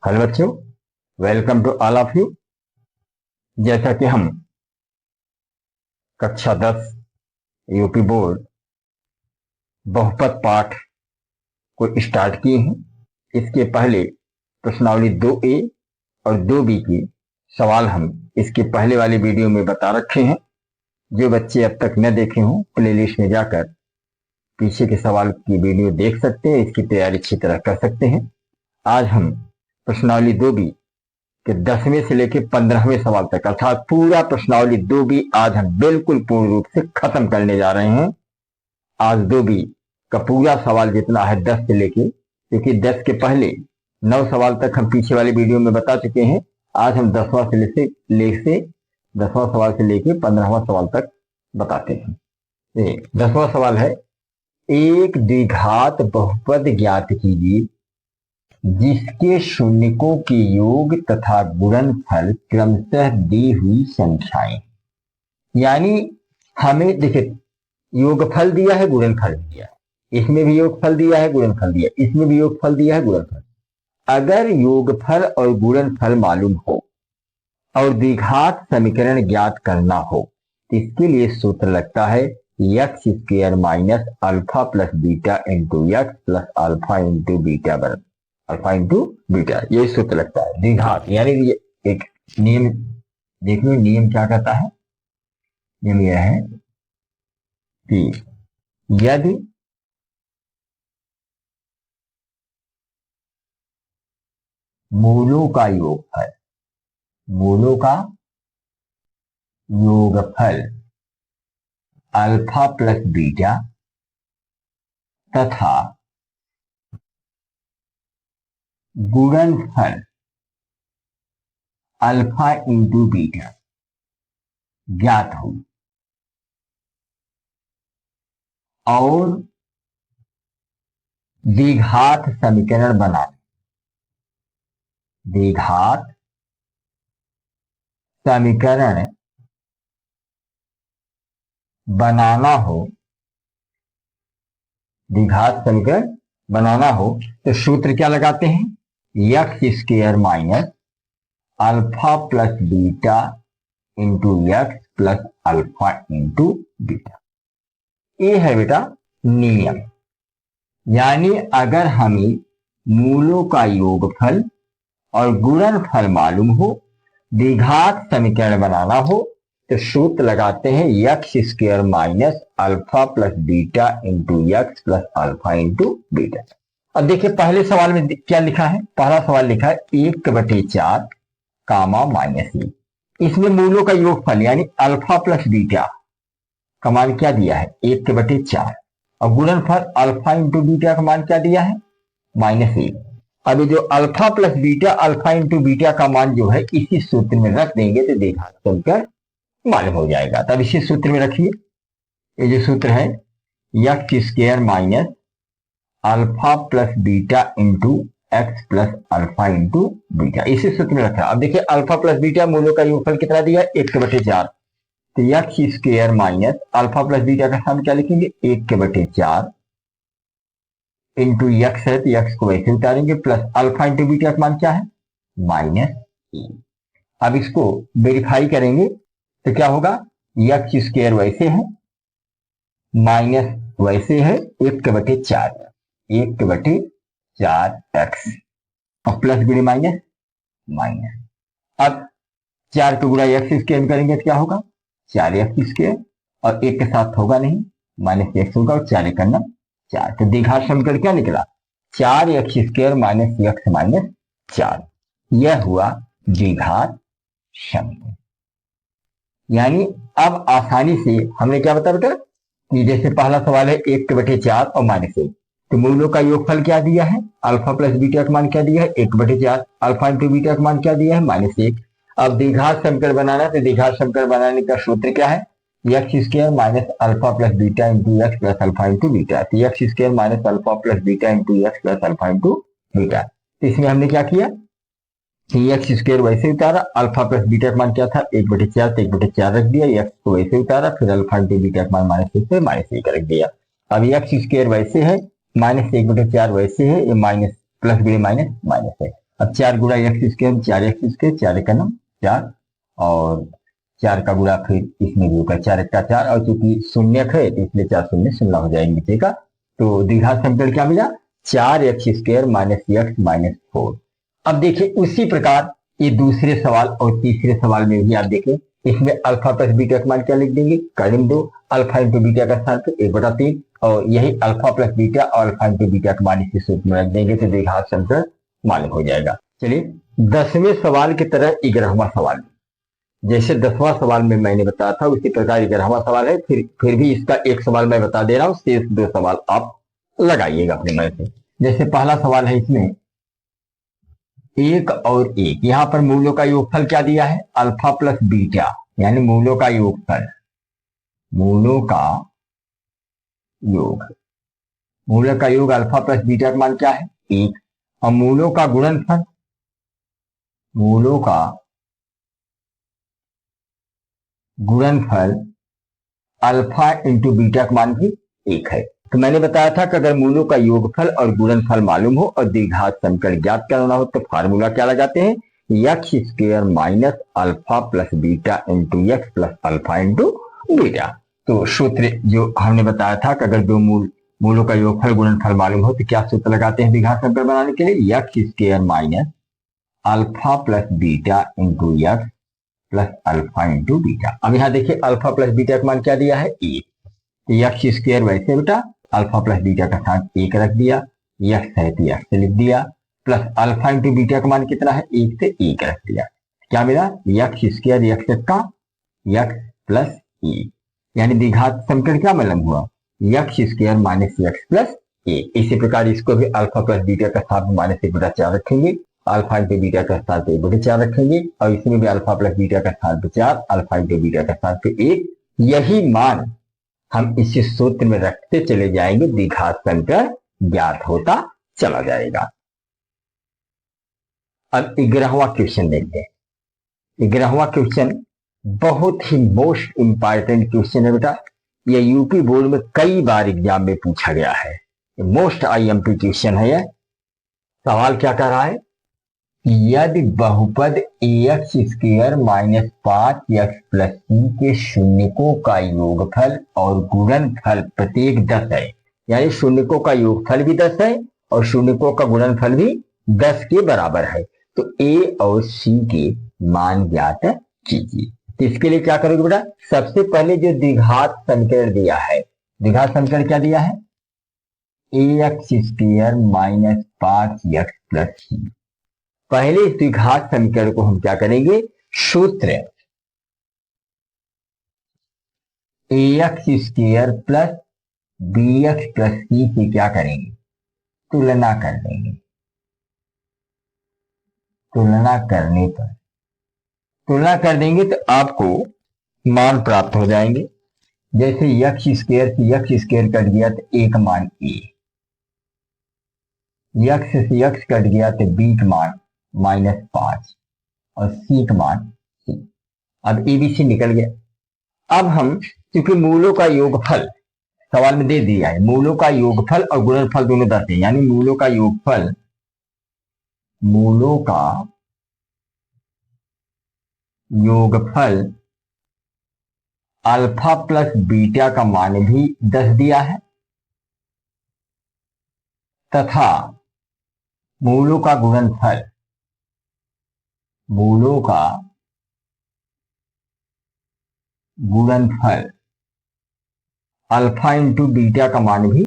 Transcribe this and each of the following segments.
Hello बच्चों, welcome to all of you. जैसा कि हम कक्षा 10 यूपी बोर्ड बहुपद पाठ को स्टार्ट किए हैं। इसके पहले प्रश्नावली 2A और 2B की सवाल हम इसके पहले वाले वीडियो में बता रखे हैं। जो बच्चे अब तक न देखे हों, प्लेलिस्ट में जाकर पीछे के सवाल की वीडियो देख सकते हैं, इसकी तैयारी अच्छी तरह कर सकते हैं। आज हम प्रश्नावली 2B कि 10वें से लेकर 15वें सवाल तक अर्थात पूरा प्रश्नावली 2B आज हम बिल्कुल पूर्ण रूप से खत्म करने जा रहे हैं। आज 2B का पूरा सवाल जितना है 10 से लेके, क्योंकि 10 के पहले 9 सवाल तक हम पीछे वाले वीडियो में बता चुके हैं। आज हम 10वां सवाल से लेके 15वां सवाल तक बताते हैं। 10वां सवाल है, एक द्विघात बहुपद ज्ञात कीजिए जिसके शून्यकों के योग तथा गुणनफल क्रमशः दी हुई संख्याएं। यानी हमें देखिए, योगफल दिया है, गुणनफल दिया है, इसमें भी योगफल दिया है, गुणनफल दिया है, इसमें भी योगफल दिया है, गुणनफल। अगर योगफल और गुणनफल मालूम हो और द्विघात समीकरण ज्ञात करना हो तो इसके लिए सूत्र लगता है x square minus alpha plus beta into x plus alpha into beta बराबर अल्फा इंटू बीटा। यही सूत्र लगता है द्विघात। यानी एक नियम देख लो, नियम क्या कहता है? नियम यह है कि यदि मूलों का योगफल अल्फा प्लस बीटा तथा गुणनफल अल्फा इंटू बीटा ज्ञात हो और द्विघात समीकरण बनाना हो तो सूत्र क्या लगाते हैं? X square minus alpha plus beta into x plus alpha into beta. ये है बेटा नियम। यानी अगर हमें मूलों का योगफल और गुणनफल मालूम हो, द्विघात समीकरण बनाना हो तो सूत्र लगाते हैं x square minus alpha plus beta into x plus alpha into beta. अब देखिए पहले सवाल में क्या लिखा है। पहला सवाल लिखा है 1/4 कामा माइनस 1। इसमें मूलों का योगफल यानी अल्फा प्लस बीटा का मान क्या दिया है? 1/4 और गुणनफल अल्फा इंटू बीटा का मान क्या दिया है? -1। अब जो alpha plus beta alpha into beta का मान जो है इसी सूत्र में रख देंगे तो देखा चलकर मालूम हो जाएगा। तब इसी सूत्र में रखिए। ये जो सूत्र है x square minus alpha plus beta into x plus alpha into beta, इसी सूत्र में रखा। अब देखिए अल्फा प्लस बीटा मूलों का योगफल कितना दिया है? 1/4। तो x square minus alpha plus beta का हम क्या लिखेंगे? 1/4 इंटू एक्स है तो एक्स को वैसे उतारेंगे प्लस अल्फा इंटू बीटा का मान क्या है? -1। अब इसको वेरीफाई करेंगे तो क्या होगा? एक्स स्क्वायर वैसे है माइनस वैसे है 1/4 एक्स और प्लस गुणे माइनस। अब 4 को गुणा एक्स स्क्वायर करेंगे तो क्या होगा? 4x स्क्वायर और एक के साथ होगा नहीं, -x होगा और 4 करना 4। तो द्विघात समीकरण क्या निकला? 4x square minus x minus 4। यह हुआ द्विघात समीकरण। यानी अब आसानी से हमने क्या बता बेटा कि जैसे पहला सवाल है 1/4 और -1, तो मूलों का योगफल क्या दिया है? अल्फा प्लस बीटा का मान क्या दिया है? 1/4। अल्फा इंटू बीटा का मान क्या दिया है? -1। अब द्विघात समीकरण बनाना, तो द्विघात समीकरण बनाने का सूत्र क्या है? X square minus alpha plus beta into x plus alpha into beta. तो x square minus alpha plus beta into x plus alpha into beta. तो इसमें हमने क्या किया? एक्स स्क्वायर वैसे उतारा, अल्फा प्लस बीटा का मान क्या था? 1/4, तो 1/4 रख दिया, एक्स को वैसे उतारा, फिर अल्फा इंटू बीटा का मान -1 से -1 रख दिया। अब एक्स स्क्वायर वैसे है, -1/4 वैसे है, ये माइनस प्लस गुणे माइनस है। अब 4 गुणा एक्स स्क्वायर, 4x स्क्वायर, 4 का नाम 4, और 4 का गुणा फिर इसमें भी होगा, 4 का 4, और चूंकि शून्य है तो इसलिए 4 शून्य शून्य हो जाएंगे नीचे का। तो द्विघात समीकरण क्या मिला, 4x square minus x minus 4। अब देखिए उसी प्रकार ये दूसरे सवाल और तीसरे सवाल में भी आप देखें, इसमें अल्फा प्लस बीटा का मान क्या लिख देंगे, करीब दो, अल्फा इंटू बीटा का स्थान पे 1/3, और यही अल्फा प्लस बीटा और अल्फा इंटू बीटा का मान इसी सूत्र में रख देंगे तो द्विघात समीकरण मालूम हो जाएगा। चलिए 10वें सवाल की तरह 11वां सवाल, जैसे 10वां सवाल में मैंने बताया था उसी प्रकार 11वां सवाल है, फिर भी इसका एक सवाल मैं बता दे रहा हूं, शेष 2 सवाल आप लगाइएगा अपने मन से। जैसे पहला सवाल है, इसमें 1 और 1, यहां पर मूलों का योगफल क्या दिया है, अल्फा प्लस बीटा, यानी मूलों का योगफल, मूलों का योग, मूलों का योग अल्फा प्लस बीटा का मान क्या है 1, और मूलों का गुणनफल, मूलों का गुणनफल अल्फा इंटू बीटा का मान भी 1 है। तो मैंने बताया था कि अगर मूलों का योगफल और गुणनफल मालूम हो और द्विघात समीकरण ज्ञात करना हो तो फार्मूला क्या लगाते हैं, x square minus alpha plus beta into x plus alpha into beta. तो सूत्र जो हमने बताया था कि अगर दो मूलों का योगफल गुणनफल मालूम हो तो क्या सूत्र लगाते हैं द्विघात समीकरण बनाने के लिए, x square minus alpha plus beta into x plus alpha into beta. अब यहां देखिए अल्फा प्लस बीटा का मान क्या दिया है 1, तो एक्स स्क्वायर वैसे बेटा अल्फा प्लस बीटा का स्थान 1 रख दिया, एक्स है तो एक्स से लिख दिया, प्लस अल्फा इंटू बीटा का मान कितना है 1 से 1 रख दिया, क्या मिला एक्स स्क्वायर एक्स का एक्स प्लस 1, यानी द्विघात समीकरण क्या मालूम हुआ, x square minus x plus 1। इसी प्रकार इसको भी अल्फा प्लस बीटा का स्थान माइनस 1/4 रखेंगे, अल्फा इंटू बीटा का स्थान पे 1/4 रखेंगे, और इसमें भी अल्फा प्लस बीटा का स्थान पे 4, अल्फा इंटू बीटा का स्थान पे 1। यही मान हम इसी सूत्र में रखते चले जाएंगे, द्विघात समीकरण ज्ञात होता चला जाएगा। अब 11वां क्वेश्चन देखते हैं। 11वां क्वेश्चन बहुत ही मोस्ट इंपॉर्टेंट क्वेश्चन है बेटा, यह यूपी बोर्ड में कई बार एग्जाम में पूछा गया है, मोस्ट आईएमपी क्वेश्चन है। यह सवाल क्या कर रहा है, यदि बहुपद x square minus 5x plus c के शून्यकों का योगफल और गुणनफल प्रत्येक 10 है, यानी शून्यकों का योगफल भी 10 है और शून्यकों का गुणनफल भी 10 के बराबर है, तो ए और सी के मान ज्ञात कीजिए। तो इसके लिए क्या करोगे बेटा, सबसे पहले जो द्विघात समीकरण दिया है, द्विघात समीकरण क्या दिया है, x square minus 5x plus c. पहले इस द्विघात समीकरण को हम क्या करेंगे, सूत्र x square plus b x plus c से क्या करेंगे, तुलना कर देंगे। तुलना करने पर, तुलना कर देंगे तो आपको मान प्राप्त हो जाएंगे। जैसे एक्स स्क्वायर से एक्स स्क्वायर कट गया तो एक मान ए, एक्स से एक्स कट गया तो बी का मान -5 और सी का मान सी। अब ए बी सी निकल गया। अब हम क्योंकि मूलों का योगफल सवाल में दे दिया है, मूलों का योगफल और गुणनफल दोनों 10 है, यानी मूलों का योगफल, मूलों का योगफल अल्फा प्लस बीटा का मान भी 10 दिया है, तथा मूलों का गुणनफल, मूलों का गुणनफल अल्फा इंटू बीटा का मान भी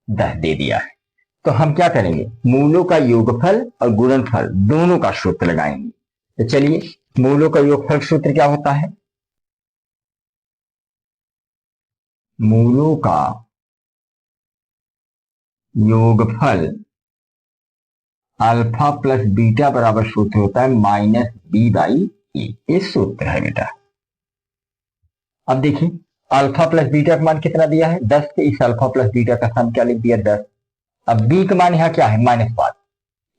10 दे दिया है। तो हम क्या करेंगे, मूलों का योगफल और गुणनफल दोनों का सूत्र लगाएंगे। तो चलिए मूलों का योगफल सूत्र क्या होता है, मूलों का योगफल अल्फा प्लस बीटा बराबर सूत्र होता है -b/a, ये सूत्र है बेटा। अब देखिए अल्फा प्लस बीटा का मान कितना दिया है 10, तो इस अल्फा प्लस बीटा का मान क्या लिख दिया 10। अब बी का मान यहां क्या है -5,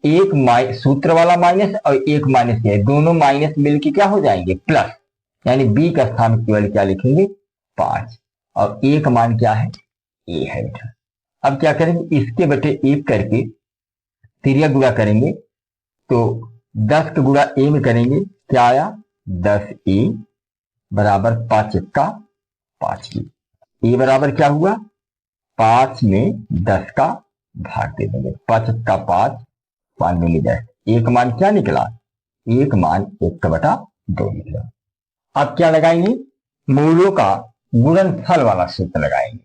एक सूत्र वाला माइनस और एक माइनस है, दोनों माइनस मिलकर क्या हो जाएंगे प्लस, यानी बी का स्थान केवल क्या लिखेंगे 5, और ए का मान क्या है ए है बेटा। अब क्या करेंगे, इसके बटे 1 करके तिर्यक गुणा करेंगे तो 10 का गुणा ए में करेंगे, क्या आया 10a बराबर 5 का 5 ए बराबर क्या हुआ 5 में 10 का भाग दे देंगे, 5 का 5 5 में 10, एक मान क्या निकला, एक मान 1/2 निकला। अब क्या लगाएंगे, मूलों का गुणनफल वाला सूत्र लगाएंगे।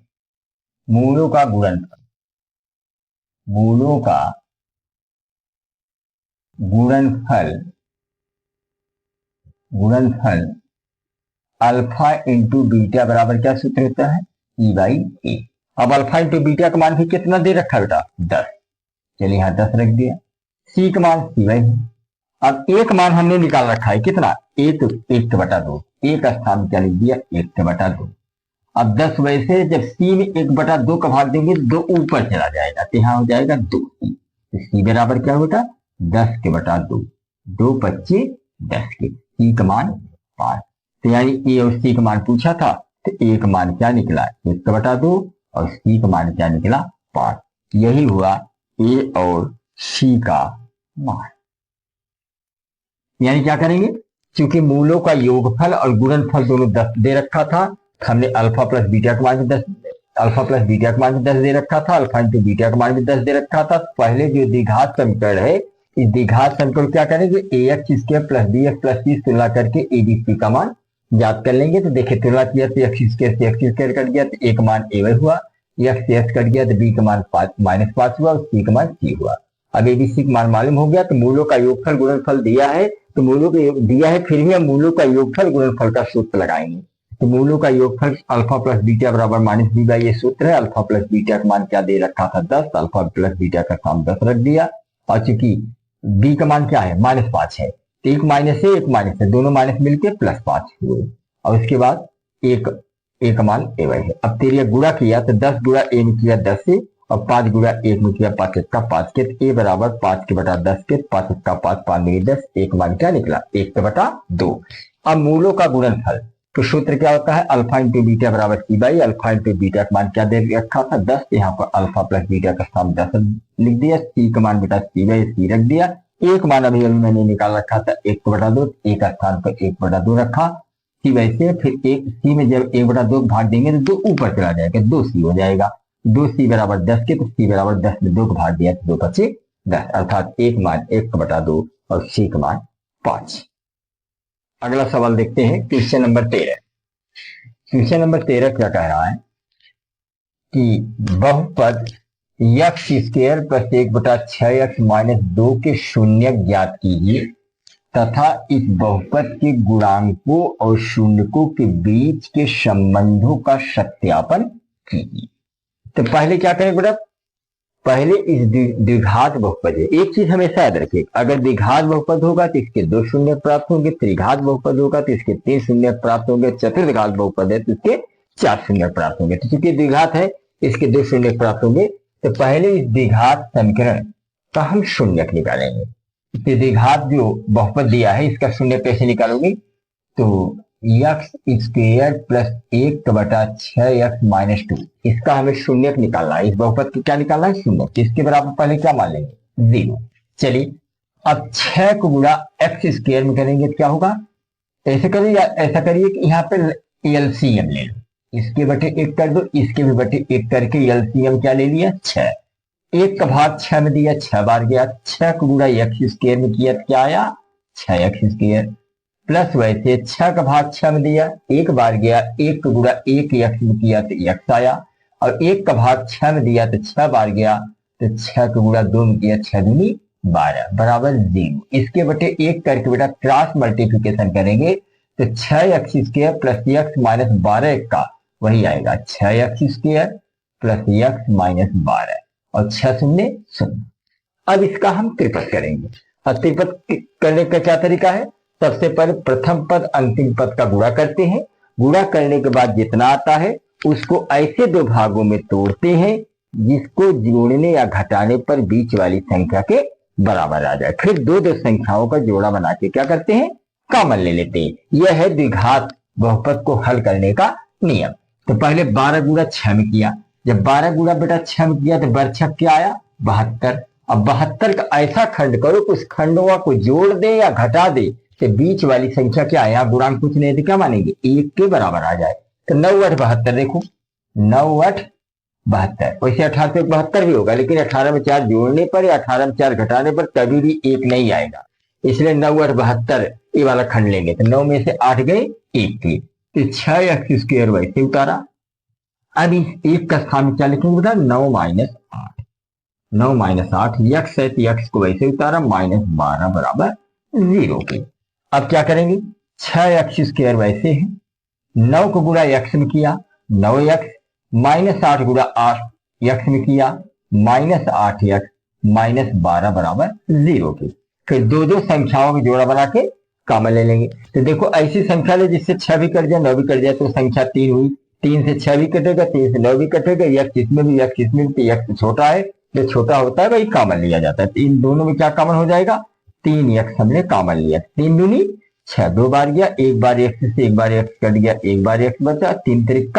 मूलों का गुणनफल, मूलों का गुणनफल, गुणनफल अल्फा इंटू बीटा बराबर क्या सूत्र होता है, E/A। अब अल्फा इंटू बीटा का मान भी कितना दे रखा बेटा 10, चलिए यहां 10 रख दिया। सी का मान C/है। अब एक मान हमने निकाल रखा है कितना, 1/2, एक स्थान क्या लिख दिया 1/2। अब 10 वैसे जब सी में 1/2 का भाग देंगे तो 2 ऊपर चला जाएगा, तो यहां हो जाएगा 2c। तो सी बराबर क्या होगा 10/2, 2 25 10 के, सी का मान 5। तो यानी ए और सी का मान पूछा था, तो ए का मान क्या निकला 1/2 और सी का मान क्या निकला 5। यही हुआ ए और सी का मान। यानी क्या करेंगे, क्योंकि मूलों का योगफल और गुणनफल दोनों 10 दे रखा था, हमने अल्फा प्लस बीटा का मान भी 10, अल्फा प्लस बीटा का मान भी 10 दे रखा था, अल्फा इंटू बीटा का मान भी 10 दे रखा था। पहले जो द्विघात समीकरण है, इस द्विघात समीकरण क्या करेंगे, ax² प्लस bx+ c तुलना करके abc का मान ज्ञात कर लेंगे। तो देखिए तुलना किया तो x² से x² कट गया, तो एक मान a हुआ, x से x कट गया तो b का मान -5 हुआ और c का मान c हुआ। अब एबीसी का मान मालूम हो गया, तो मूलों का योगफल गुणनफल दिया है, तो मूलों को दिया है, फिर भी हम मूलों का योगफल गुणनफल का सूत्र लगाएंगे। तो मूलों का योगफल अल्फा प्लस बीटा बराबर -b/, ये सूत्र है। अल्फा प्लस बीटा का मान क्या दे रखा था 10, अल्फा प्लस बीटा का मान 10 रख दिया। और चूंकि b का मान क्या है -5 है, तो एक माइनस है एक माइनस है, दोनों माइनस मिलकर +5 हुए। और उसके बाद एक मान a है। अब तेरे गुणा किया तो 10 गुणा a में किया 10 से, और 5 गुणा 1 में किया 5 का 5 के, ए बराबर 5/10 के, 5 का 5 5 में 10, एक मान क्या निकला 1/2। अब मूलों का गुणनफल, तो सूत्र क्या होता है, अल्फा इंटू बीटा बराबर c/, अल्फा इंटू बीटा का मान क्या दे रखा था 10, यहाँ पर अल्फा प्लस बीटा का स्थान 10 लिख दिया, सी का मान बेटा c/c रख दिया। एक मान अभी मैंने निकाल रखा था 1/2, एक स्थान पर 1/2 रखा, सी वैसे फिर एक सी में जब 1/2 भाग देंगे तो 2 ऊपर चला जाएगा, 2c हो जाएगा, 2c बराबर 10 के, तो c बराबर 10 में 2 को भाग दिया तो 2 बचे 10, अर्थात एक मान 1/2 और c का मान 5। अगला सवाल देखते हैं, क्वेश्चन नंबर 13। क्वेश्चन नंबर 13 क्या कह रहा है कि बहुपद x² प्लस 1/6x - 2 के शून्य ज्ञात कीजिए तथा इस बहुपद के गुणांकों और शून्यकों के बीच के संबंधों का सत्यापन कीजिए। तो पहले क्या करें बेटा, पहले इस द्विघात बहुपद है, एक चीज हमेशा याद रखिए, अगर द्विघात बहुपद होगा तो इसके 2 शून्य प्राप्त होंगे, त्रिघात बहुपद होगा तो इसके 3 शून्य प्राप्त होंगे, चतुर्घात बहुपद है तो इसके 4 शून्य प्राप्त होंगे। तो चूंकि द्विघात है इसके 2 शून्य प्राप्त होंगे, तो पहले इस द्विघात समीकरण का हम शून्य निकालेंगे। द्विघात जो बहुपद दिया है इसका शून्य कैसे निकालोगे, तो x² प्लस 1/6x - 2, इसका हमें शून्य निकालना है, इस बहुपद को क्या निकालना है शून्य, इसके बराबर पहले क्या मान लेंगे 0। चलिए अब 6 को गुणा x² में करेंगे तो क्या होगा, ऐसे करिए ऐसा करिए कि यहाँ पे एलसीएम ले लो, इसके बटे 1 कर दो, इसके भी बटे 1 करके एलसीएम क्या ले लिया 6, 1 का भाग 6 में दिया 6 बार गया, 6 को गुणा x² में किया क्या आया 6x², प्लस वैसे 6 का भाग 6 में दिया 1 बार गया, 1 को गुणा 1x में किया तो x आया, और 1 का भाग 6 में दिया तो 6 बार गया, तो 6 को गुणा 2 में किया 6 दूनी 12 बराबर 0। इसके बटे 1 करके बेटा क्रॉस मल्टीप्लीकेशन करेंगे तो 6x² प्लस x - 12 का वही आएगा 6x² प्लस x - 12 और 6 शून्य 0। अब इसका हम त्रिपद करेंगे, और त्रिपद करने का क्या तरीका है, सबसे पहले प्रथम पद अंतिम पद का गुणा करते हैं, गुणा करने के बाद जितना आता है उसको ऐसे 2 भागों में तोड़ते हैं जिसको जोड़ने या घटाने पर बीच वाली संख्या के बराबर आ जाए, फिर 2 संख्याओं का जोड़ा बना के क्या करते हैं कॉमन ले लेते हैं। यह है द्विघात बहुपद को हल करने का नियम। तो पहले 12 गुणा 6 में किया, जब 12 गुणा बेटा 6 में किया तो 12 6 क्या आया 72, अब 72 का ऐसा खंड करो कि उस खंडवा को जोड़ दे या घटा दे, तो बीच वाली संख्या क्या है, यहाँ गुणांक कुछ नहीं है तो क्या मानेंगे, 1 के बराबर आ जाए। तो 9 8 72, देखो 9 8 72, वैसे 18 से 72 भी होगा, लेकिन 18 में 4 जोड़ने पर या 18 में 4 घटाने पर कभी भी 1 नहीं आएगा, इसलिए 9 8 72 ये वाला खंड लेंगे। तो 9 में से 8 गए 1 के, तो 6x² वैसे उतारा। अब इस 1 का स्थान में क्या लिखेंगे बेटा, 9 माइनस 8, 9 माइनस 8 यक्स है तो यक्स को वैसे उतारा, -12 बराबर 0 के। अब क्या करेंगे, 6x² वैसे है, 9 को गुणा यक्स में किया 9x, -8 गुणा 8 यक्स में किया -8x, -12 बराबर 0 के। फिर दो दो संख्याओं में जोड़ा बना के कॉमन ले लेंगे। तो देखो ऐसी संख्या ले जिससे 6 भी कट जाए 9 भी कट जाए, तो संख्या 3 हुई, 3 से 6 भी कटेगा, 3 से 9 भी कटेगा, यक्स इसमें भी यक्स इसमें भी, यक्स छोटा है, जो छोटा होता है वही कॉमन लिया जाता है। तो इन दोनों में क्या कॉमन हो जाएगा, 3 यक्स हमने कॉमन लिया, 3 दूनी 6, 2 बार गया, एक बार यक्स से एक बार यक्स कट गया, एक बार यक्स बचा, 3 त्रिक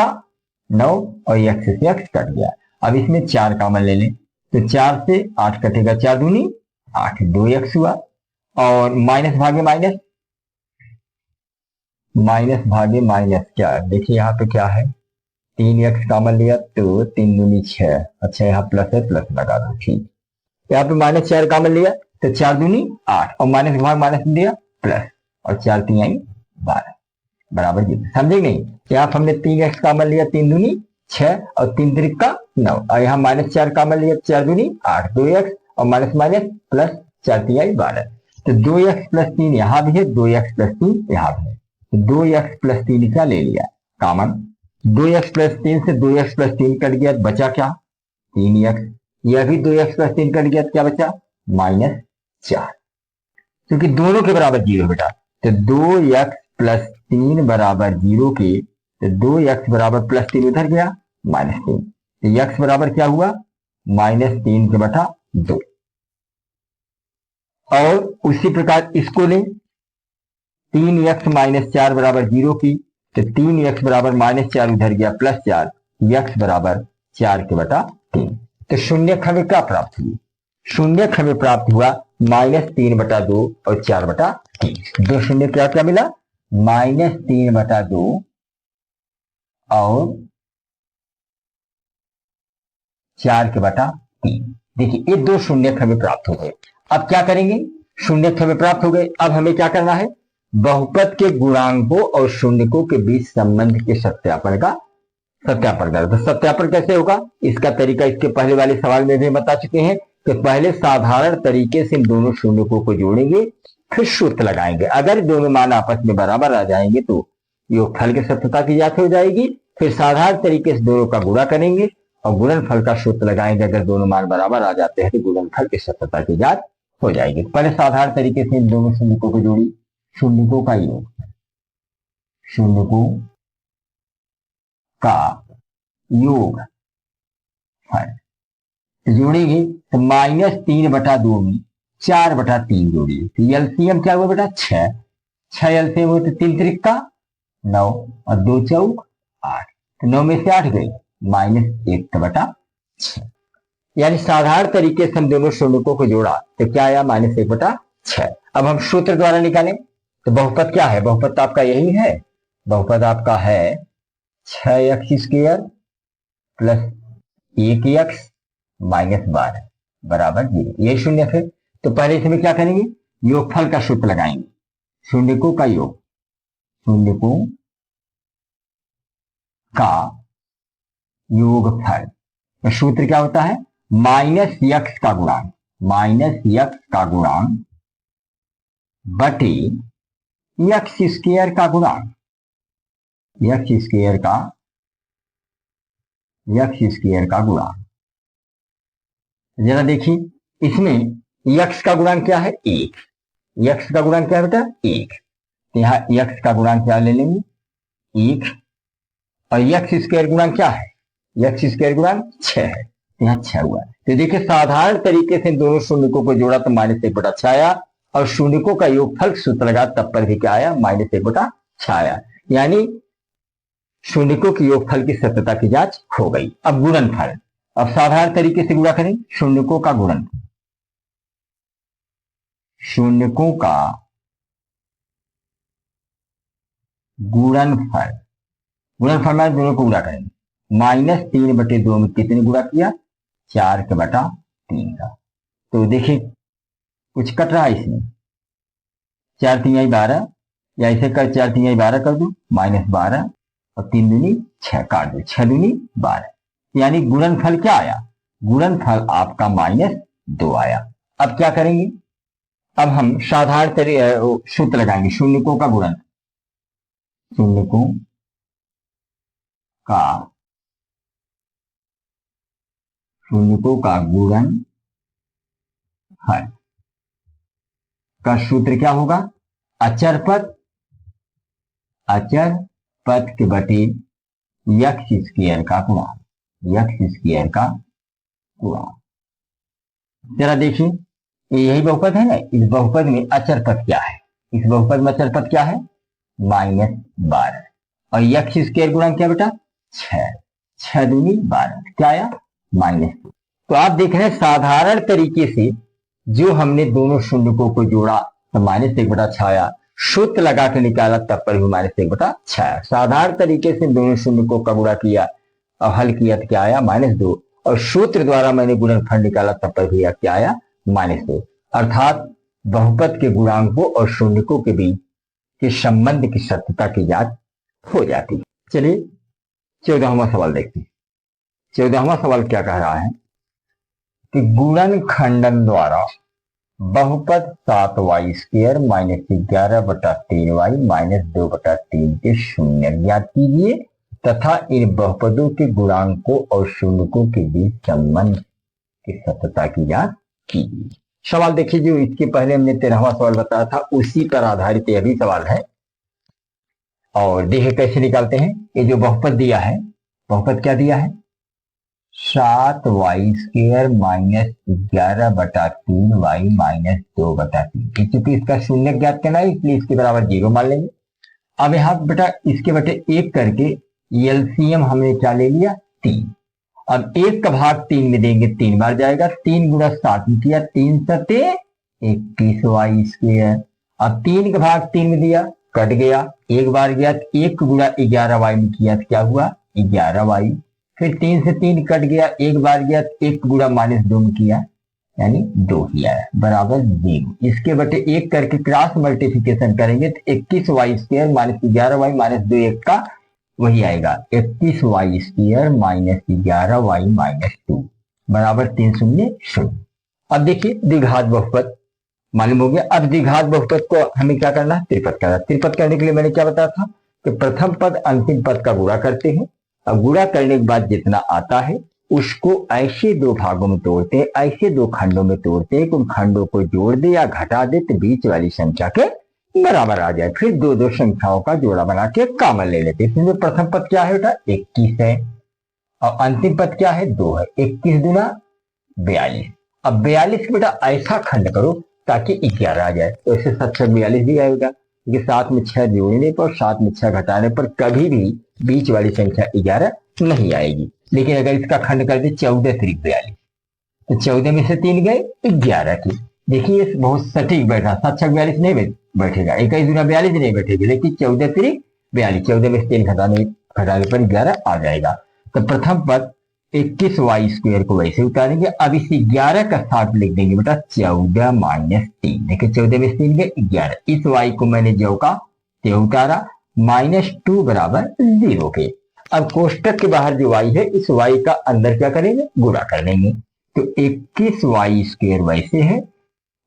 9 और यक्स से यक्स कट गया। अब इसमें 4 कॉमन ले लें, तो 4 से 8 कटेगा, 4 दूनी 8, 2 यक्स हुआ, और माइनस भागे माइनस, माइनस भागे माइनस क्या, देखिए यहाँ पे क्या है, 3 यक्स कॉमन लिया तो 3 दूनी 6, अच्छा यहाँ प्लस है प्लस लगा दो, ठीक। यहाँ पे -4 कॉमन लिया तो 4 दूनी 8, और माइनस भाग माइनस दिया प्लस, और 4 3 आई 12 बराबर 0, समझे नहीं। यहाँ हमने 3x कॉमन लिया, 3 दूनी 6 और 3 त्रिक 9, और यहाँ -4 कॉमन लिया, 4 दूनी 8, 2x और माइनस माइनस प्लस, 4 3 आई 12, तो 2x प्लस 3 यहाँ भी है, 2x प्लस 3 यहाँ भी है, तो 2x प्लस 3 क्या ले लिया कॉमन, 2x प्लस 3 से 2x प्लस 3 कट गया, बचा क्या 3x, यह भी 2x प्लस 3 कट गया, क्या बचा -4, क्योंकि दोनों के बराबर 0 बेटा, तो 2x प्लस 3 बराबर 0 के, तो 2x बराबर प्लस 3 उधर गया -3, तो x बराबर क्या हुआ -3 के बटा 2। और उसी प्रकार इसको लें, 3x माइनस 4 बराबर 0 की, तो 3x बराबर -4 उधर गया +4, x बराबर 4 के बटा 3, तो शून्य हमें क्या प्राप्त हुई, शून्य हमें प्राप्त हुआ -3 बटा 2 और 4 बटा 3, दो शून्य क्या क्या मिला, -3 बटा 2 और 4 के बटा 3। देखिए ये दो शून्य हमें प्राप्त हो गए। अब क्या करेंगे, शून्य हमें प्राप्त हो गए, अब हमें क्या करना है, बहुपद के गुणांकों और शून्यकों के बीच संबंध के सत्यापन करना। तो सत्यापन कैसे होगा, इसका तरीका इसके पहले वाले सवाल में भी बता चुके हैं कि पहले साधारण तरीके से इन दोनों शून्यकों को जोड़ेंगे, फिर सूत्र लगाएंगे, अगर दोनों मान आपस में बराबर आ जाएंगे तो योगफल की सत्यता की जांच हो जाएगी, फिर साधारण तरीके से दोनों का गुणा करेंगे और गुणनफल का सूत्र लगाएंगे, अगर दोनों मान बराबर आ जाते हैं तो गुणनफल की सत्यता की जांच हो जाएगी। पहले साधारण तरीके से इन दोनों शून्यकों को जोड़ी, शून्यकों का योग, शून्यकों का योग जोड़ेंगे तो -3 बटा 2 में 4 बटा 3 जोड़िए, तो एलसीएम क्या हुआ बेटा 6, 6 एलसीएम हुआ तो 3 त्रिक 9 और 2 चौक 8, तो 9 में से 8 गए -1 बटा 6, यानी साधारण तरीके से हम दोनों शून्यकों को जोड़ा तो क्या आया -1 बटा 6। अब हम सूत्र द्वारा निकालें तो बहुपद क्या है, बहुपद तो आपका यही है, बहुपद आपका है 6x² प्लस 1x माइनस 12 बराबर 0, ये शून्य है। तो पहले इसमें क्या करेंगे, योगफल का सूत्र लगाएंगे, शून्यकों का योग, शून्यकों का योगफल, तो सूत्र क्या होता है -x का गुणांक, -x का गुणांक बटे x² का गुणांक, x² का गुणांक। जरा देखिए इसमें x का गुणांक क्या है 1, x का गुणांक क्या है बेटा 1, तो यहाँ x का गुणांक क्या ले लेंगे 1, और x² गुणांक क्या है, x² गुणांक 6 है, यहाँ 6 हुआ। तो देखिए साधारण तरीके से दोनों शून्यकों को जोड़ा तो -1 बटा 6 आया, और शून्यकों का योगफल सूत्र लगा तब पर भी क्या आया -1 बटा 6 आया, यानी शून्यकों के योगफल की सत्यता की जांच हो गई। अब गुणनफल, अब साधारण तरीके से गुणा करें शून्यकों का गुणन, शून्यकों का गुणनफल, गुणनफल में दोनों को गुणा करेंगे, -3/2 में कितने गुणा किया, 4/3 का। तो देखिए कुछ कट रहा है इसमें, 4 3 12, या ऐसे कर 4 3 12 कर दो, -12 और 3 दूनी 6 काट दो, 6 दूनी 12, यानी गुणनफल क्या आया, गुणनफल आपका -2 आया। अब क्या करेंगे, अब हम साधारण सूत्र लगाएंगे, शून्यकों का गुणन, शून्यकों का गुणन का सूत्र क्या होगा, अचर पद के बटे यक्स स्क्वायर का गुणा, यक्स स्क्वायर का गुणा। जरा देखिए यही बहुपद है ना, इस बहुपद में अचर पद क्या है, इस बहुपद में अचर पद क्या है, -12 और यक्स स्क्वायर गुणा क्या बेटा 6, 6 दूनी 12, क्या आया -2। तो आप देख रहे हैं साधारण तरीके से जो हमने दोनों शून्यकों को जोड़ा तो -1/6 आया, सूत्र लगा के निकाला तब पर भी -1/6 आया। साधारण तरीके से दोनों शून्यकों का गुणा किया और हल किया तो क्या आया -2, और सूत्र द्वारा मैंने गुणनफल निकाला तब पर भी क्या आया -2। अर्थात बहुपद के गुणांकों और शून्यकों के बीच के संबंध की सत्यता की जांच हो जाती है। चलिए 14वां सवाल देखते हैं। 14वां सवाल क्या कह रहा है कि गुणनखंडन द्वारा बहुपद 7y² -11/3y -2/3 के शून्य ज्ञात कीजिए तथा इन बहुपदों के गुणांकों और शून्यकों के बीच संबंध की सत्यता की जांच कीजिए। सवाल देखिए, जो इसके पहले हमने 13वां सवाल बताया था उसी पर आधारित यह भी सवाल है, और देखिए कैसे निकालते हैं। ये जो बहुपद दिया है, बहुपद क्या दिया है, 7y² -11/3y -2/3, क्योंकि इसका शून्य ज्ञात करना है इसलिए इसके बराबर 0 मान लेंगे। अब यहाँ बेटा इसके बटे 1 करके एलसीएम हमने क्या ले लिया 3। अब 1 का भाग 3 में देंगे 3 बार जाएगा, 3 गुणा 7 में किया 3 सते 21y²। अब 3 का भाग 3 में दिया कट गया, एक बार गया, 1 गुणा 11y में किया तो क्या हुआ 11y, फिर 3 से 3 कट गया, एक बार गया, 1 गुणा -2 में किया यानी 2 ही आया बराबर 0। इसके बटे 1 करके क्रॉस मल्टीप्लिकेशन करेंगे तो 21y² -11y -2 1 का वही आएगा 21y² -11y -2 बराबर 3 0 0। अब देखिए द्विघात बहुपद मालूम हो गया। अब द्विघात बहुपद को हमें क्या करना है, त्रिपद करना। त्रिपद करने के लिए मैंने क्या बताया था कि प्रथम पद अंतिम पद का गुणा करते हैं, अब गुणा करने के बाद जितना आता है उसको ऐसे 2 भागों में तोड़ते हैं, ऐसे 2 खंडों में तोड़ते हैं, उन खंडों को जोड़ दे या घटा दे तो बीच वाली संख्या के बराबर आ जाए, फिर 2 संख्याओं का जोड़ा बना के कॉमन ले लेते हैं। इसमें प्रथम पद क्या है बेटा 21 है और अंतिम पद क्या है 2 है, 21 दूना 42। अब 42 बेटा ऐसा खंड करो ताकि 11 आ जाए, तो ऐसे 7 6 42 भी आएगा, क्योंकि 7 में 6 जोड़ने पर 7 में 6 घटाने पर कभी भी बीच वाली संख्या 11 नहीं आएगी। लेकिन अगर इसका खंड कर दे 14 3 42 तो 14 में से 3 गए 11 की, देखिए बहुत सटीक बैठा, 7 6 42 नहीं बैठेगा, 21 दूना 42 नहीं बैठेगी, लेकिन 14 3 42, 14 में से 3 घटाने पर 11 आ जाएगा। तो प्रथम पद 21y² को वैसे उतारेंगे। अब इस 11 का साथ लिख देंगे बेटा 14 -3, देखिए 14 में से 3 गए 11, इस y को मैंने जो का त्यो उतारा -2 बराबर 0 के। अब कोष्टक के बाहर जो y है इस y का अंदर क्या करेंगे गुणा कर लेंगे, तो 21y² वैसे है,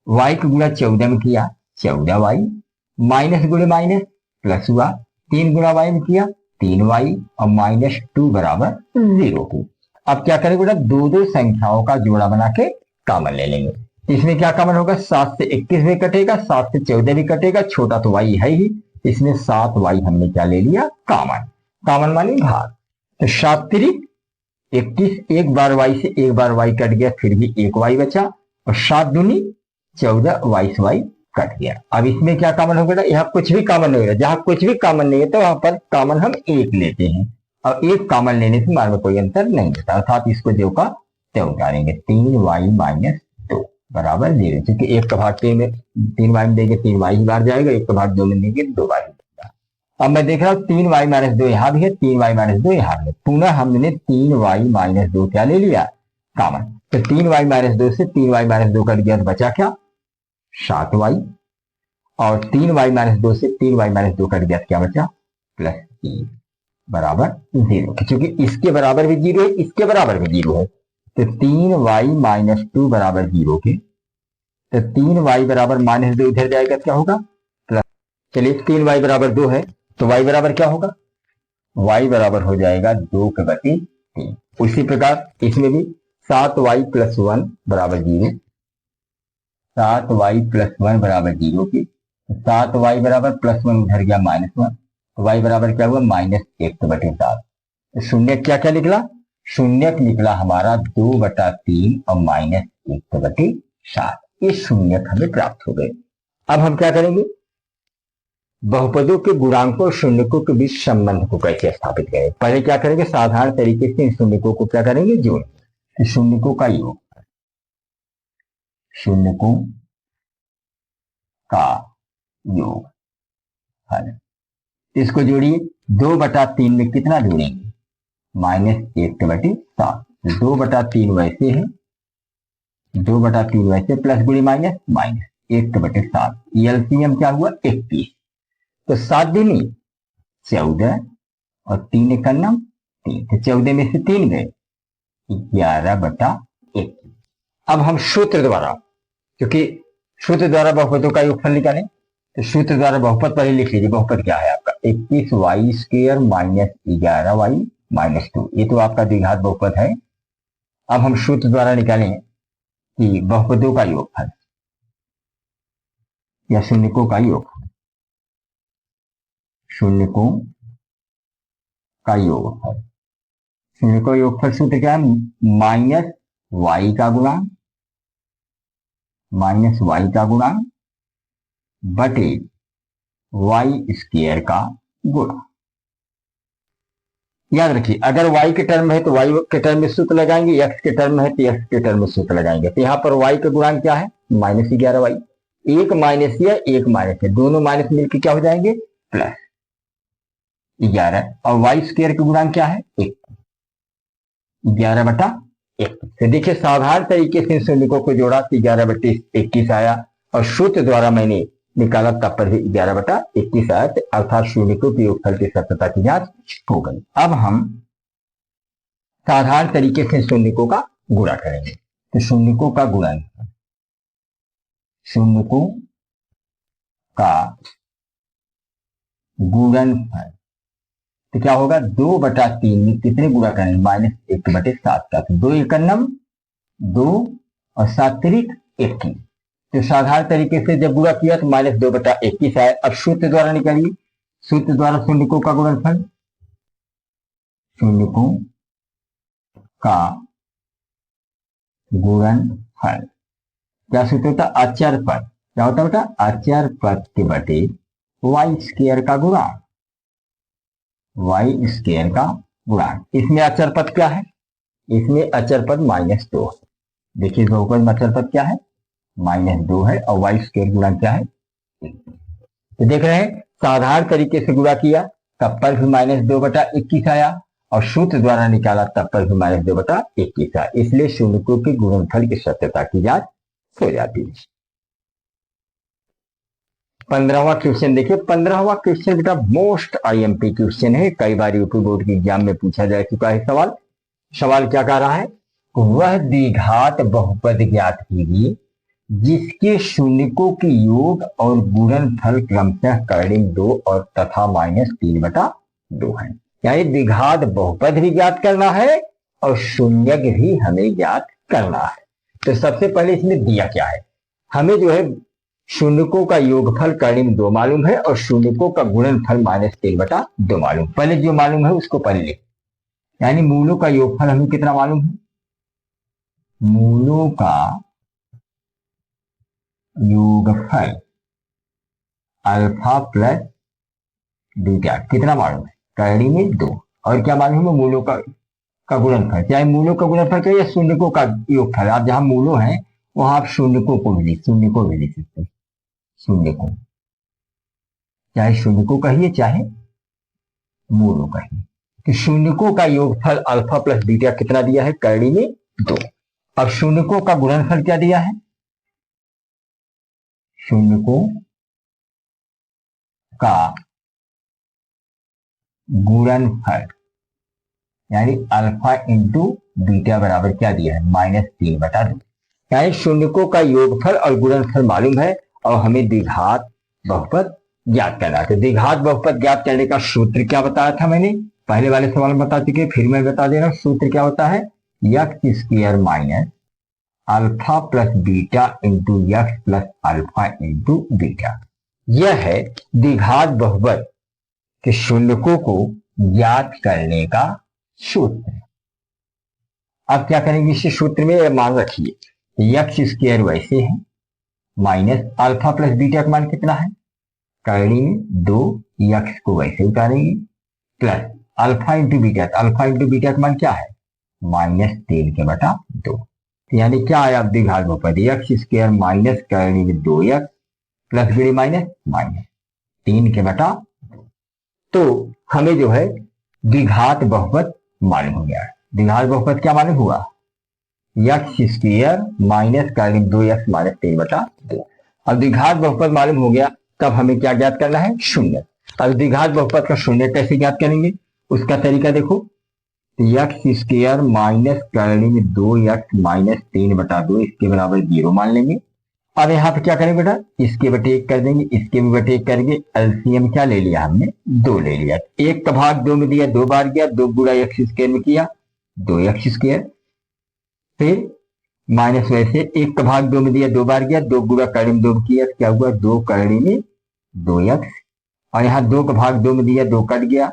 y को गुणा 14 में किया 14y, माइनस गुणे माइनस प्लस हुआ, 3 गुणा y में किया 3y और -2 बराबर 0 की। अब क्या करेंगे बेटा 2 संख्याओं का जोड़ा बना के कॉमन ले लेंगे। इसमें क्या कॉमन होगा, 7 से 21 भी कटेगा, 7 से 14 भी कटेगा, छोटा तो y है ही, इसमें 7y हमने क्या ले लिया कॉमन, कॉमन माने भाग, तो 7 3 21, एक बार y से एक बार y कट गया, फिर भी एक y बचा, और 7 दूनी 14 y कट गया। अब इसमें क्या कॉमन हो गया, यहाँ कुछ भी कॉमन नहीं है, जहां कुछ भी कॉमन नहीं है तो वहां पर कॉमन हम 1 लेते हैं, और 1 कॉमन लेने से मान में कोई अंतर नहीं होता, अर्थात इसको जो का त्यो उतारेंगे 3y -2। बराबर 0, क्योंकि 1 का भाग 3y में देंगे 3y ही बाहर जाएगा, 1 का भाग 2 में देंगे 2y। अब मैं देख रहा हूँ 3y-2 यहां भी है, 3y-2 यहां भी है, पुनः हमने 3y-2 क्या ले लिया, कॉमन। तो 3y-2 से 3y-2 कट गया तो बचा क्या, 7y, और 3y-2 से 3y-2 कट गया तो क्या बचा, +3 बराबर 0। क्योंकि इसके बराबर भी 0 है, इसके बराबर भी 0 है, तो 3y-2 बराबर 0 के, तो 3y बराबर -2 इधर जाएगा क्या होगा, प्लस। चलिए 3y बराबर 2 है तो y बराबर क्या होगा, y बराबर हो जाएगा 2/3। उसी प्रकार इसमें भी 7y+1 बराबर 0, 7y+1 बराबर 0 की, 7y बराबर +1 उधर गया -1, तो y बराबर क्या हुआ, -1/7। शून्य क्या क्या निकला, शून्य निकला हमारा 2/3 और -1/7। ये शून्य हमें प्राप्त हो गए। अब हम क्या करेंगे, बहुपदों के गुणांकों और शून्यकों के बीच संबंध को कैसे स्थापित करें। पहले क्या करेंगे, साधारण तरीके से इन शून्यकों को क्या करेंगे, जोड़। शून्यकों का योग, शून्यकों का योग हल। इसको जोड़िए, 2/3 में कितना जोड़ेंगे, -1/7। 2/3 वैसे है, 2/3 वैसे, प्लस गुणी माइनस, -1/7। एलसीएम क्या हुआ, 21। तो 7 दूनी 14 और 3 एकन्नम 3, तो 14 में से 3 गए, 11/1। अब हम सूत्र द्वारा, क्योंकि सूत्र द्वारा बहुपदों का योगफल निकालें, तो सूत्र द्वारा बहुपद पहले लिख लीजिए। बहुपद क्या है आपका, 21y² - 11y-2। ये तो आपका द्विघात बहुपद है। अब हम सूत्र द्वारा निकालें कि बहुपदों का योगफल या शून्यकों का योगफल, शून्यकों का योगफल, शून्यकों का योगफल सूत्र क्या है, -y का गुणांक, -y का गुणांक बटे y² का गुणा। याद रखिए, अगर y के टर्म है तो y के टर्म में सूत्र लगाएंगे, x के टर्म है तो x के टर्म में सूत्र लगाएंगे। तो यहां पर y का गुणांक क्या है, -11y। एक माइनस या एक माइनस है, दोनों माइनस मिलकर क्या हो जाएंगे, +11। और y² के गुणांक क्या है, 1, 11/1। तो देखिए साधारण तरीके से शून्यकों को जोड़ा तो 11/21 आया, और सूत्र द्वारा मैंने निकाला तब पर भी 11/21 आया, अर्थात शून्यकों के योगफल की सत्यता की जांच हो गई। अब हम साधारण तरीके से शून्यकों का गुणा करेंगे। तो शून्यकों का गुणन, शून्यकों का गुणनफल, तो क्या होगा, 2/3 में कितने गुणा करेंगे, -1/7 का, तो 2 एकन्नम 2 और 7 तिरिक 21। तो साधारण तरीके से जब गुणा किया तो -2/21 आए। अब सूत्र द्वारा निकालिए, सूत्र द्वारा शून्यकों का गुणनफल, शून्यकों का गुणनफल क्या सूत्र होता, अचर पद, क्या होता बेटा, अचर पद के बटे y² का गुणांक, y² का गुणांक। इसमें अचर पद क्या है, इसमें अचर पद -2। देखिए बहुपद में अचर पद क्या है, -2 है, और y² गुणांक क्या है, 1। तो देख रहे हैं साधारण तरीके से गुणा किया तब पर भी -2/21 आया, और सूत्र द्वारा निकाला तब पर भी -2/21 आया। इसलिए शून्यकों के गुणनफल की सत्यता की जांच हो जाती है। 15वां क्वेश्चन देखिए, 15वां क्वेश्चन बेटा मोस्ट IMP क्वेश्चन है, कई बार यूपी बोर्ड के एग्जाम में पूछा जा चुका है सवाल। सवाल क्या कह रहा है, वह द्विघात बहुपद ज्ञात कीजिए जिसके शून्यकों के योग और गुणनफल क्रमशः कर्णिक 2 और तथा -3/2 है। यानी द्विघात बहुपद भी ज्ञात करना है और शून्यक भी हमें ज्ञात करना है। तो सबसे पहले इसमें दिया क्या है, हमें जो है शून्यकों का योगफल कर्णिक 2 मालूम है और शून्यकों का गुणनफल -3/2 मालूम। पहले जो मालूम है उसको पहले लिख, यानी मूलों का योगफल हमें कितना मालूम है, मूलों का योगफल अल्फा प्लस बीटा कितना मालूम है, कर्णी में 2, और क्या मालूम है, मूलों का गुणनफल। चाहे मूलों का गुणनफल कहे या शून्यकों का योगफल, आप जहां मूलों हैं वहां आप शून्य को भी लिख सकते हैं। शून्य को, चाहे शून्य को कहिए चाहे मूल कहिए, कि शून्यकों का योगफल अल्फा प्लस बीटा कितना दिया है, करड़ी में 2। अब शून्यकों का गुणनफल क्या दिया है, शून्यकों का गुणनफल यानी अल्फा इंटू बीटा बराबर क्या दिया है, -3/2। यानी शून्यकों का योगफल और गुणनफल मालूम है और हमें द्विघात बहुपद ज्ञात करना है। तो द्विघात बहुपद ज्ञात करने का सूत्र क्या बताया था मैंने, पहले वाले सवाल में बता चुके, फिर मैं बता दे रहा हूं। सूत्र क्या होता है, x square minus alpha plus beta into x plus alpha into beta. यह है द्विघात बहुपद के शून्यकों को ज्ञात करने का सूत्र। अब क्या करेंगे, इस सूत्र में मान रखिए यक्स स्क्वायर वैसे है माइनस अल्फा प्लस बीटा का मान कितना है, करनी में 2, यक्स को वैसे उतारेंगे, plus alpha into beta, alpha into beta का मान क्या है, -3/2। यानी क्या आया द्विघात बहुपद, यक्स स्क्वायर माइनस करनी में 2x प्लस बी माइनस -3/2। तो हमें जो है द्विघात बहुपद मालूम हो गया है। द्विघात बहुपद क्या मालूम हुआ, यक्स स्क्वायर माइनस करनी 2x माइनस 3/2। अब द्विघात बहुपद मालूम हो गया, तब हमें क्या ज्ञात करना है, शून्य। अब द्विघात बहुपद का शून्य कैसे ज्ञात करेंगे, उसका तरीका देखो, यक्स स्क्वायर माइनस करनी में 2x माइनस 3/2 इसके बराबर 0 मान लेंगे। अब यहाँ पे क्या करेंगे बेटा, इसके बटे 1 कर देंगे, इसके भी बटे 1 करेंगे। एलसीएम क्या ले लिया हमने, 2 ले लिया। 1 का भाग 2 में दिया, 2 बार गया, 2 गुणा एक्स स्क्वायर में किया 2x स्क्वायर, फिर माइनस वैसे 1 का भाग 2 में दिया, 2 बार गया, 2 गुणा करनी में 2 किया, क्या हुआ 2 करनी में 2x, और यहाँ 2 का भाग 2 में दिया, 2 कट गया,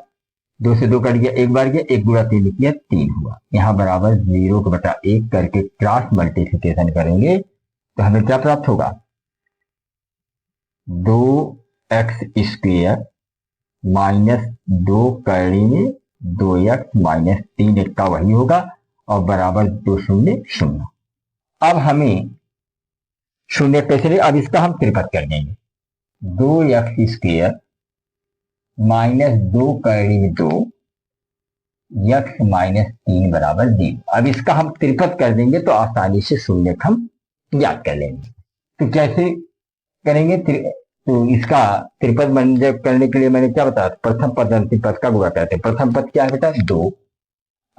2 से 2 कट गया, 1 बार गया, 1 गुणा 3 किया 3 हुआ। यहाँ बराबर 0/1 करके क्रॉस मल्टीप्लिकेशन करेंगे तो हमें क्या प्राप्त होगा, 2x स्क्वायर माइनस 2 करनी में 2x माइनस 3 का वही होगा और बराबर 2 शून्य 0। अब हमें शून्य कैसे ले, अब इसका हम त्रिपद कर देंगे, 2x स्क्वायर माइनस 2 करनी में 2 यक्स माइनस 3 बराबर 0। अब इसका हम त्रिपद कर देंगे तो आसानी से शून्य हम ज्ञात कर लेंगे। तो कैसे करेंगे, तो इसका त्रिपद करने के लिए मैंने क्या बताया, प्रथम पद अंतिम पद का गुणा करते हैं। प्रथम पद क्या है बेटा 2,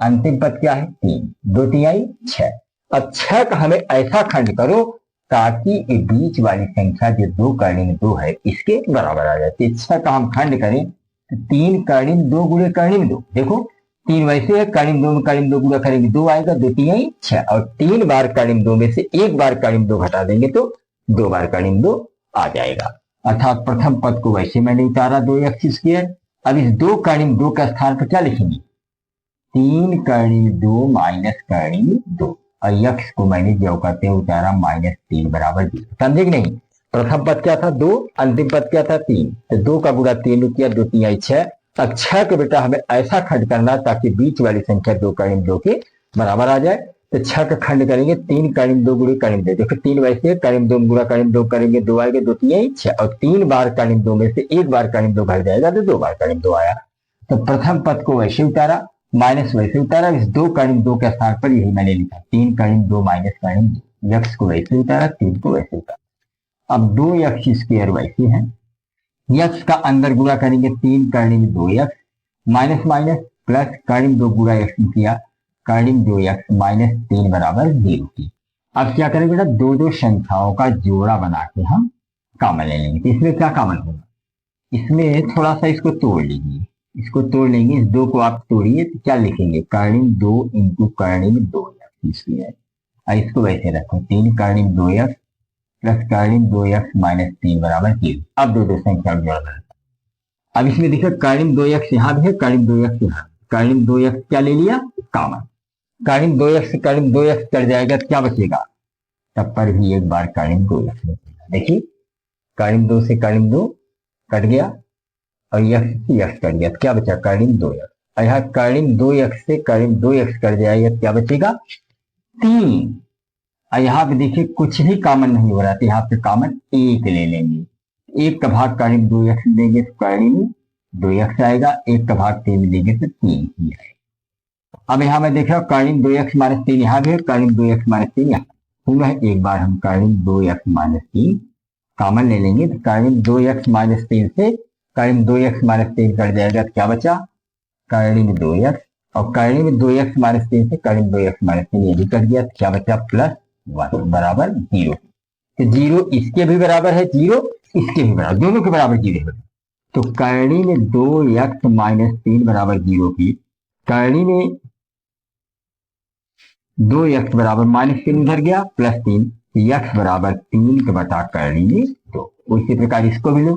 अंतिम पद क्या है 3, 2 3 6। अब 6 का हमें ऐसा खंड करो ताकि ये बीच वाली संख्या जो 2 करनी में 2 है इसके बराबर आ जाती है। 6 का हम खंड करें तो 3 करनी में 2 गुणे करनी में 2, देखो 3 वैसे है, करनी में 2 में करनी में 2 गुणा करेंगे 2 आएगा, 2 3 6, और 3 बार करनी में 2 में से 1 बार करनी में 2 घटा देंगे तो 2 बार करनी में 2 आ जाएगा। अर्थात प्रथम पद को वैसे मैंने उतारा 2x स्क्वायर। अब इस 2 करनी में 2 का स्थान पर क्या लिखेंगे, 3 करनी में 2 माइनस करनी में 2, और यक्स को मैंने जो कहते हैं उतारा -3 बराबर 0। समझे कि नहीं, प्रथम पद क्या था 2, अंतिम पद क्या था 3, तो 2 का गुणा 3 में किया, 2 3 6। अब 6 के बेटा हमें ऐसा खंड करना ताकि बीच वाली संख्या 2 करनी में 2 के बराबर आ जाए। तो 6 का खंड करेंगे, 3 करनी में 2 गुणे करनी में 2, देखो 3 वैसे करनी में 2 गुणा करनी में 2 करेंगे 2 आएगा, 2 3 6, और 3 बार करनी में 2 में से 1 बार करनी में 2 घट जाएगा तो 2 बार करनी में 2 आया। तो प्रथम पद को वैसे उतारा, माइनस वैसे उतारा, इस 2 करनी में 2 के स्थान पर यही मैंने लिखा 3 करनी में 2 माइनस करनी में 2, यक्स को वैसे उतारा, 3 को वैसे उतारा। अब 2x स्क्वायर वैसे है, यक्स का अंदर गुणा करेंगे 3 करनी में 2x माइनस माइनस प्लस करनी में 2 गुणा x किया, करनी में 2x माइनस 3 बराबर 0 की। अब क्या करेंगे बेटा, 2 संख्याओं का जोड़ा बना के हम कॉमन ले लेंगे। तो इसमें क्या कॉमन होगा, इसमें थोड़ा सा इसको तोड़ लीजिए, इसको तोड़ लेंगे, इस 2 को आप तोड़िए तो क्या लिखेंगे, करनी में 2 इंटू करनी में 2x स्क्वायर, और इसको वैसे रखो 3 करनी में 2x प्लस करनी में 2x माइनस 3 बराबर 0। अब 2 संख्या का जोड़ा बना, अब इसमें देखो करनी में 2x यहाँ भी है, करनी में 2x यहाँ, करनी में 2x क्या ले लिया कॉमन, करनी में 2x से करनी में 2x कट जाएगा तो क्या बचेगा, तब पर भी एक बार करनी में 2x बचेगा। देखिए करनी में 2 से करनी में 2 कट गया और x से x कट गया तो क्या बचा, करनी में 2x, और यहाँ करनी में 2x से करनी में 2x कट जाएगा क्या बचेगा 3, और यहाँ पे देखिए कुछ भी कॉमन नहीं हो रहा है, तो यहाँ पे कॉमन एक ले लेंगे। एक का भाग करीब 2x देंगे तो करीब 2x आएगा, एक का भाग 3 देंगे तो 3 ही आएगा। अब यहाँ मैं देख रहा हूँ करीब 2x माइनस 3 यहाँ भी है, करीब 2x माइनस 3 यहाँ हुआ है। एक बार हम करीब 2x माइनस 3 कॉमन ले लेंगे तो करीब 2x माइनस 3 से करीब 2x माइनस 3 कट जाएगा तो क्या बचा, करीब 2x, और करीब 2x माइनस 3 से करीब 2x माइनस 3 ये भी कट गया तो क्या बचा, प्लस 1 बराबर 0। तो 0 इसके भी बराबर है, 0 इसके भी बराबर, दोनों के बराबर 0 है। तो करनी में 2x माइनस 3 बराबर 0 की करनी में 2x बराबर माइनस 3 उधर गया प्लस 3, x बराबर 3 के बटा करनी में 2। उसी प्रकार इसको भी लो,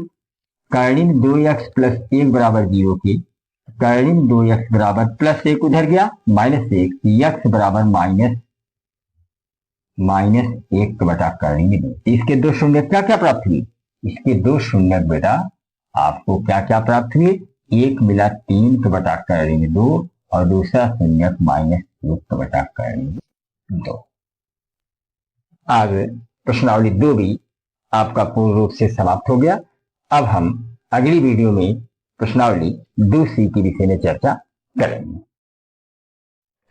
करनी में 2x प्लस 1 बराबर 0 की करनी में 2x बराबर प्लस 1 उधर गया माइनस 1, x बराबर माइनस 1 के बटा करनी में 2। इसके दो शून्य क्या क्या प्राप्त हुई, इसके दो शून्य बेटा आपको क्या क्या प्राप्त हुए, एक मिला 3 के बटा करनी में 2 और दूसरा शून्य माइनस 1 के बटा करनी में 2। अब प्रश्नावली 2 भी आपका पूर्ण रूप से समाप्त हो गया। अब हम अगली वीडियो में प्रश्नावली 2C के विषय में चर्चा करेंगे।